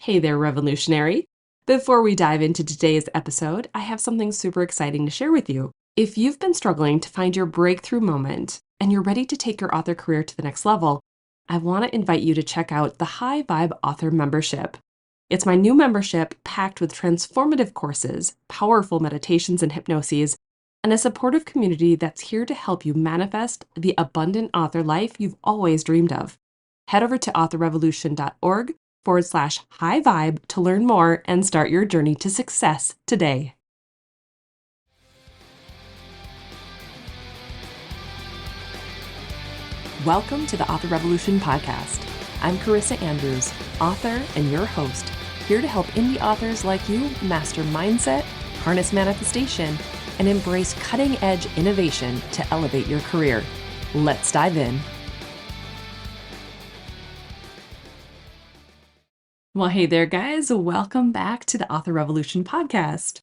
Hey there, revolutionary. Before we dive into today's episode, I have something super exciting to share with you. If you've been struggling to find your breakthrough moment and you're ready to take your author career to the next level, I want to invite you to check out the High Vibe Author Membership. It's my new membership packed with transformative courses, powerful meditations and hypnoses, and a supportive community that's here to help you manifest the abundant author life you've always dreamed of. Head over to authorrevolution.org/high vibe to learn more and start your journey to success today. Welcome to the Author Revolution podcast. I'm Carissa Andrews, author and your host, here to help indie authors like you master mindset, harness manifestation, and embrace cutting-edge innovation to elevate your career. Let's dive in. Well, hey there, guys. Welcome back to the Author Revolution podcast.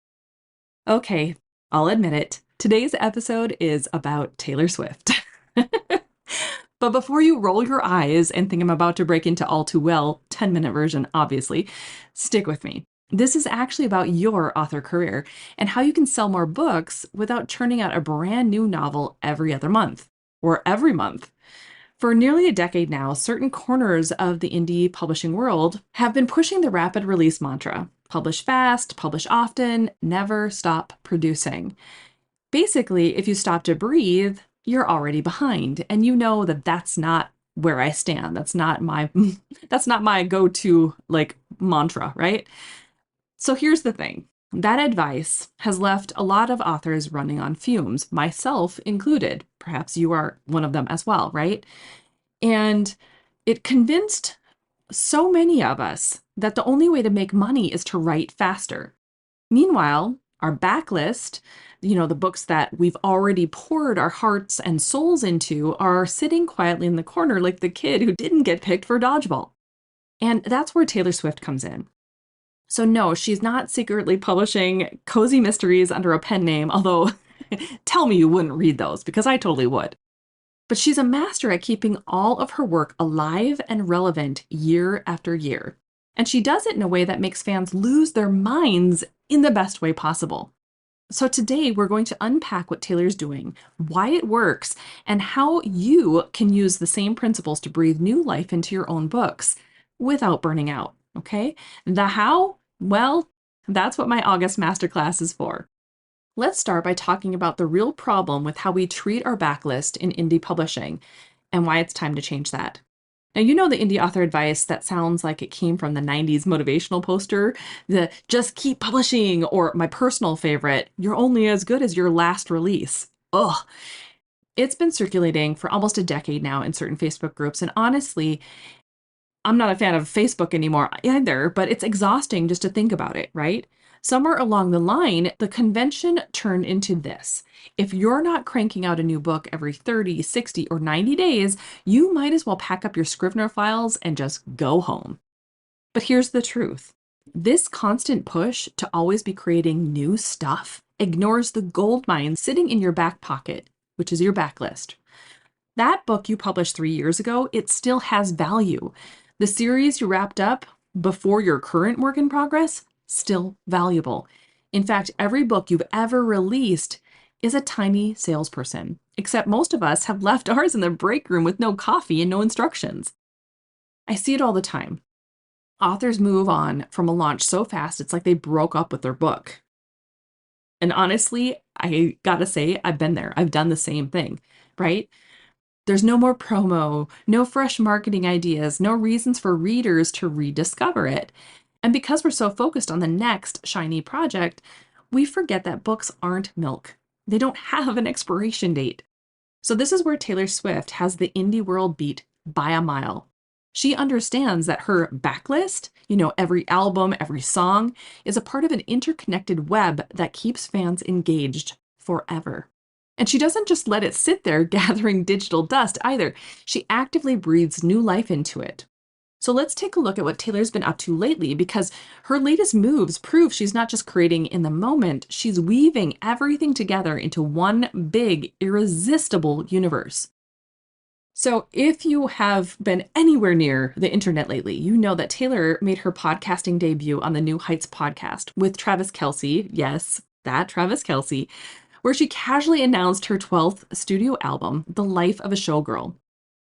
Okay, I'll admit it. Today's episode is about Taylor Swift. But before you roll your eyes and think I'm about to break into all too well, 10-minute version, obviously, stick with me. This is actually about your author career and how you can sell more books without churning out a brand new novel every other month or every month. For nearly a decade now, certain corners of the indie publishing world have been pushing the rapid release mantra. Publish fast, publish often, never stop producing. Basically, if you stop to breathe, you're already behind. And you know that that's not where I stand. That's not my go-to mantra, right? So here's the thing. That advice has left a lot of authors running on fumes, myself included. Perhaps you are one of them as well, right? And it convinced so many of us that the only way to make money is to write faster. Meanwhile, our backlist, the books that we've already poured our hearts and souls into, are sitting quietly in the corner like the kid who didn't get picked for dodgeball. And that's where Taylor Swift comes in. So no, she's not secretly publishing cozy mysteries under a pen name, although tell me you wouldn't read those, because I totally would. But she's a master at keeping all of her work alive and relevant year after year. And she does it in a way that makes fans lose their minds in the best way possible. So today we're going to unpack what Taylor's doing, why it works, and how you can use the same principles to breathe new life into your own books without burning out, okay? The how? Well, that's what my August masterclass is for. Let's start by talking about the real problem with how we treat our backlist in indie publishing and why it's time to change that. Now, you know the indie author advice that sounds like it came from the 90s motivational poster, the just keep publishing, or my personal favorite, you're only as good as your last release. Ugh. It's been circulating for almost a decade now in certain Facebook groups, and honestly, I'm not a fan of Facebook anymore either, but it's exhausting just to think about it, right? Somewhere along the line, the convention turned into this. If you're not cranking out a new book every 30, 60, or 90 days, you might as well pack up your Scrivener files and just go home. But here's the truth. This constant push to always be creating new stuff ignores the goldmine sitting in your back pocket, which is your backlist. That book you published 3 years ago, it still has value. The series you wrapped up before your current work in progress, still valuable. In fact, every book you've ever released is a tiny salesperson, except most of us have left ours in the break room with no coffee and no instructions. I see it all the time. Authors move on from a launch so fast, it's like they broke up with their book. And honestly, I gotta say, I've been there. I've done the same thing, right? There's no more promo, no fresh marketing ideas, no reasons for readers to rediscover it. And because we're so focused on the next shiny project, we forget that books aren't milk. They don't have an expiration date. So this is where Taylor Swift has the indie world beat by a mile. She understands that her backlist, every album, every song, is a part of an interconnected web that keeps fans engaged forever. And she doesn't just let it sit there gathering digital dust either. She actively breathes new life into it. So let's take a look at what Taylor's been up to lately, because her latest moves prove she's not just creating in the moment, she's weaving everything together into one big, irresistible universe. So, if you have been anywhere near the internet lately, you know that Taylor made her podcasting debut on the New Heights podcast with Travis Kelce. Yes, that Travis Kelce, where she casually announced her 12th studio album, The Life of a Showgirl.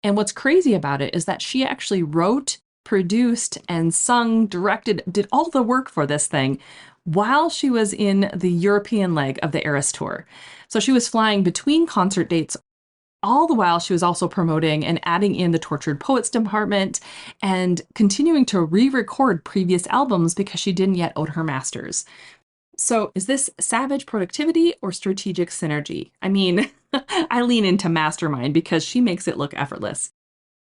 And what's crazy about it is that she actually wrote, produced, and sung, directed, did all the work for this thing while she was in the European leg of the Eras tour. So she was flying between concert dates. All the while, she was also promoting and adding in the Tortured Poets department and continuing to re record previous albums because she didn't yet own her masters. So, is this savage productivity or strategic synergy? I mean, I lean into mastermind because she makes it look effortless.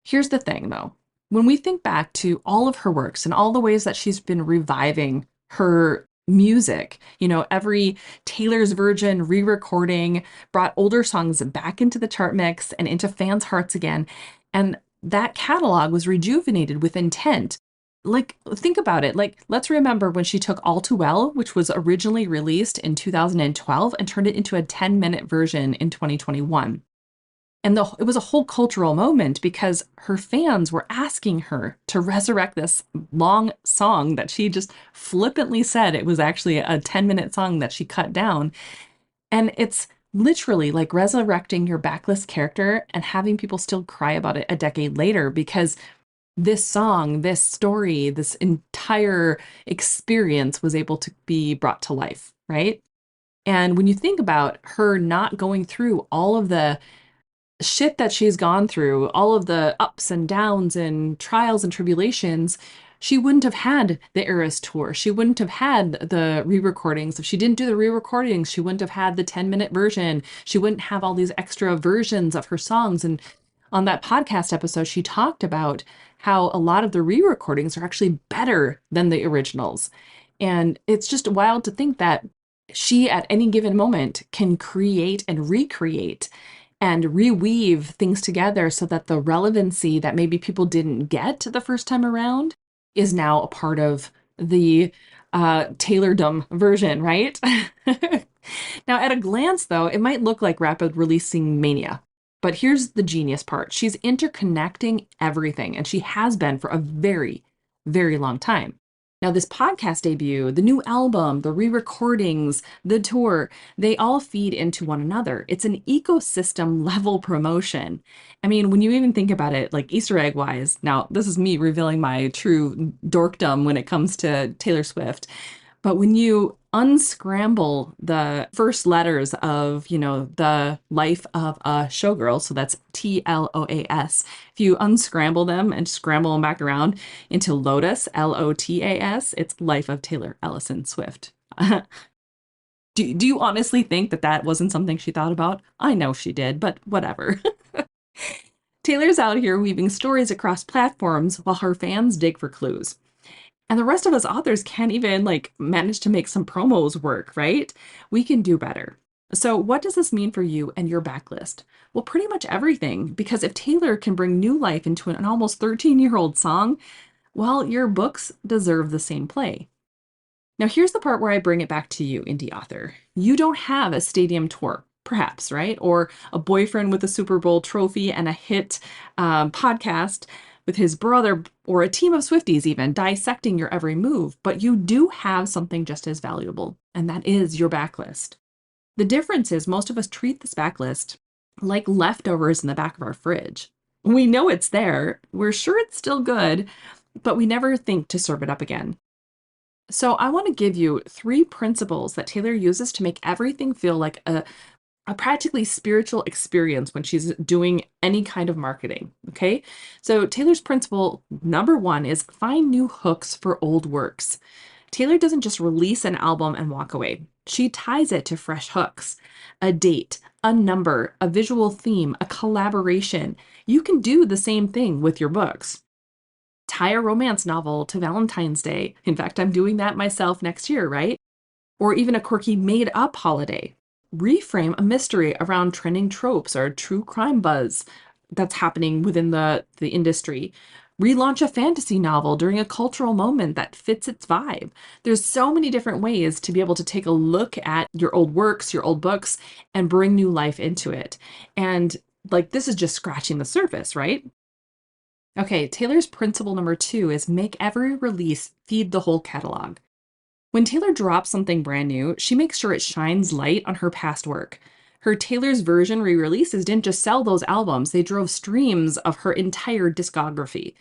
Here's the thing, though. When we think back to all of her works and all the ways that she's been reviving her music, every Taylor's Version re recording brought older songs back into the chart mix and into fans' hearts again. And that catalog was rejuvenated with intent. Like, think about it. Like, let's remember when she took All Too Well, which was originally released in 2012, and turned it into a 10-minute version in 2021. And it was a whole cultural moment because her fans were asking her to resurrect this long song that she just flippantly said it was actually a 10-minute song that she cut down. And it's literally like resurrecting your backlist character and having people still cry about it a decade later because this song, this story, this entire experience was able to be brought to life, right? And when you think about her not going through all of the shit that she's gone through, all of the ups and downs and trials and tribulations, she wouldn't have had the Eras tour. She wouldn't have had the re-recordings. If she didn't do the re-recordings, she wouldn't have had the 10-minute version. She wouldn't have all these extra versions of her songs. And on that podcast episode, she talked about how a lot of the re-recordings are actually better than the originals. And it's just wild to think that she, at any given moment, can create and recreate and reweave things together so that the relevancy that maybe people didn't get the first time around is now a part of the Taylordom version, right? Now, at a glance, though, it might look like rapid releasing mania. But here's the genius part. She's interconnecting everything, and she has been for a very, very long time. Now, this podcast debut, the new album, the re-recordings, the tour, they all feed into one another. It's an ecosystem level promotion. I mean, when you even think about it, like Easter egg wise, now this is me revealing my true dorkdom when it comes to Taylor Swift. But when you unscramble the first letters of, the life of a showgirl, so that's TLOAS, if you unscramble them and scramble them back around into Lotus, LOTAS, it's Life of Taylor Ellison Swift. Do you honestly think that that wasn't something she thought about? I know she did, but whatever. Taylor's out here weaving stories across platforms while her fans dig for clues. And the rest of us authors can't even manage to make some promos work, right? We can do better. So what does this mean for you and your backlist? Well, pretty much everything, because if Taylor can bring new life into an almost 13-year-old song, well, your books deserve the same play. Now, here's the part where I bring it back to you, indie author. You don't have a stadium tour, perhaps, right? Or a boyfriend with a Super Bowl trophy and a hit podcast with his brother or a team of Swifties even dissecting your every move, but you do have something just as valuable, and that is your backlist. The difference is most of us treat this backlist like leftovers in the back of our fridge. We know it's there, we're sure it's still good, but we never think to serve it up again. So I want to give you 3 principles that Taylor uses to make everything feel like a practically spiritual experience when she's doing any kind of marketing. Okay. So Taylor's principle number 1 is find new hooks for old works. Taylor doesn't just release an album and walk away. She ties it to fresh hooks, a date, a number, a visual theme, a collaboration. You can do the same thing with your books. Tie a romance novel to Valentine's Day. In fact, I'm doing that myself next year, right? Or even a quirky made-up holiday. Reframe a mystery around trending tropes or true crime buzz that's happening within the industry. Relaunch a fantasy novel during a cultural moment that fits its vibe. There's so many different ways to be able to take a look at your old works, your old books, and bring new life into it. And like this is just scratching the surface, right? Okay, Taylor's principle number 2 is make every release feed the whole catalog. When Taylor drops something brand new, she makes sure it shines light on her past work. Her Taylor's version re releases didn't just sell those albums, they drove streams of her entire discography.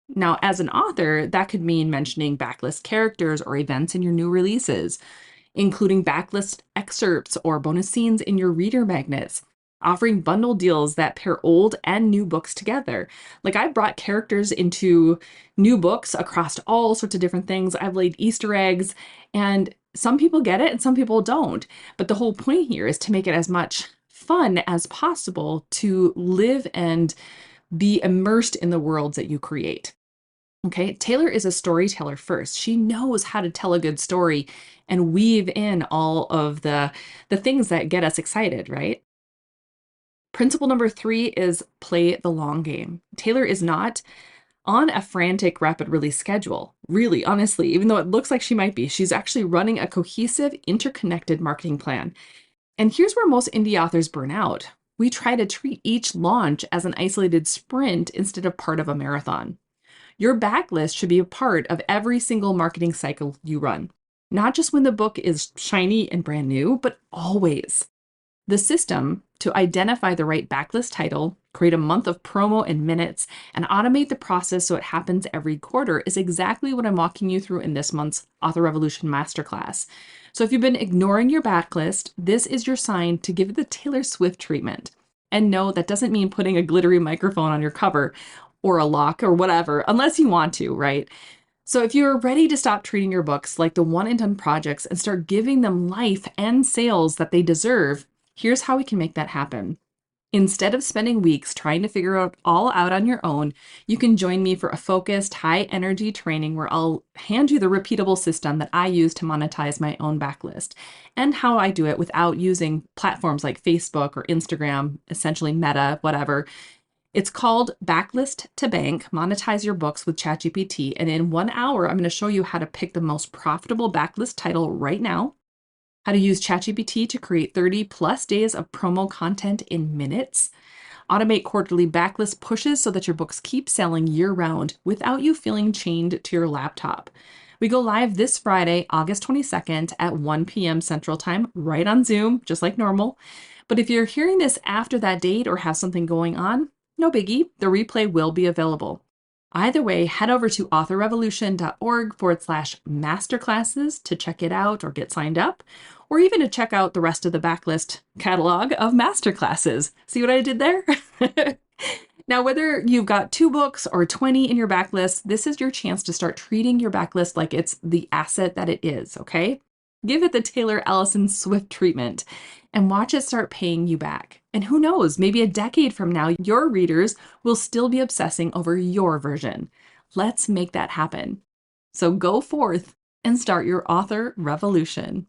Now, as an author, that could mean mentioning backlist characters or events in your new releases, including backlist excerpts or bonus scenes in your reader magnets, offering bundle deals that pair old and new books together. Like I've brought characters into new books across all sorts of different things. I've laid Easter eggs, and some people get it and some people don't. But the whole point here is to make it as much fun as possible to live and be immersed in the worlds that you create. Okay, Taylor is a storyteller first. She knows how to tell a good story and weave in all of the things that get us excited, right? Principle number 3 is play the long game. Taylor is not on a frantic rapid release schedule. Really, honestly, even though it looks like she might be, she's actually running a cohesive, interconnected marketing plan. And here's where most indie authors burn out. We try to treat each launch as an isolated sprint instead of part of a marathon. Your backlist should be a part of every single marketing cycle you run, not just when the book is shiny and brand new, but always. The system to identify the right backlist title, create a month of promo in minutes, and automate the process so it happens every quarter is exactly what I'm walking you through in this month's Author Revolution Masterclass. So if you've been ignoring your backlist, this is your sign to give it the Taylor Swift treatment. And no, that doesn't mean putting a glittery microphone on your cover or a lock or whatever, unless you want to, right? So if you're ready to stop treating your books like the one and done projects and start giving them life and sales that they deserve, here's how we can make that happen. Instead of spending weeks trying to figure it all out on your own, you can join me for a focused, high energy training where I'll hand you the repeatable system that I use to monetize my own backlist and how I do it without using platforms like Facebook or Instagram, essentially Meta, whatever. It's called Backlist to Bank, Monetize Your Books with ChatGPT. And in 1 hour, I'm going to show you how to pick the most profitable backlist title right now, how to use ChatGPT to create 30 plus days of promo content in minutes, automate quarterly backlist pushes so that your books keep selling year round without you feeling chained to your laptop. We go live this Friday, August 22nd at 1 p.m. Central Time, right on Zoom, just like normal. But if you're hearing this after that date or have something going on, no biggie, the replay will be available. Either way, head over to authorrevolution.org/masterclasses to check it out or get signed up, or even to check out the rest of the backlist catalog of masterclasses. See what I did there? Now, whether you've got 2 books or 20 in your backlist, this is your chance to start treating your backlist like it's the asset that it is, okay? Give it the Taylor Allison Swift treatment and watch it start paying you back. And who knows, maybe a decade from now, your readers will still be obsessing over your version. Let's make that happen. So go forth and start your author revolution.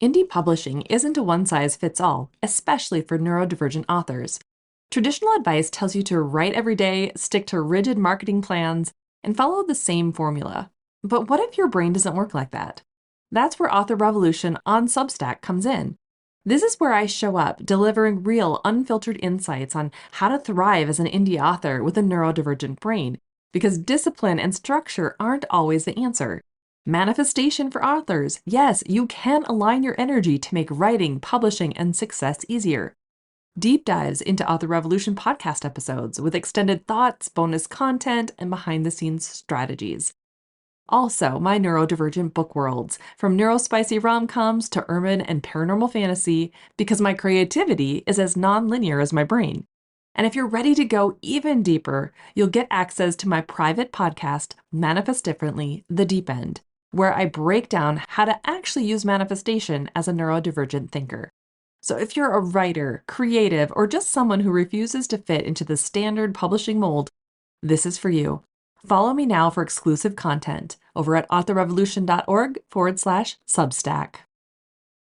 Indie publishing isn't a one-size-fits-all, especially for neurodivergent authors. Traditional advice tells you to write every day, stick to rigid marketing plans, and follow the same formula. But what if your brain doesn't work like that? That's where Author Revolution on Substack comes in. This is where I show up, delivering real, unfiltered insights on how to thrive as an indie author with a neurodivergent brain, because discipline and structure aren't always the answer. Manifestation for authors. Yes, you can align your energy to make writing, publishing, and success easier. Deep dives into Author Revolution podcast episodes with extended thoughts, bonus content, and behind the scenes strategies. Also, my neurodivergent book worlds, from neurospicy rom-coms to urban and paranormal fantasy, because my creativity is as non-linear as my brain. And if you're ready to go even deeper, you'll get access to my private podcast, Manifest Differently, The Deep End, where I break down how to actually use manifestation as a neurodivergent thinker. So if you're a writer, creative, or just someone who refuses to fit into the standard publishing mold, this is for you. Follow me now for exclusive content over at authorrevolution.org/Substack.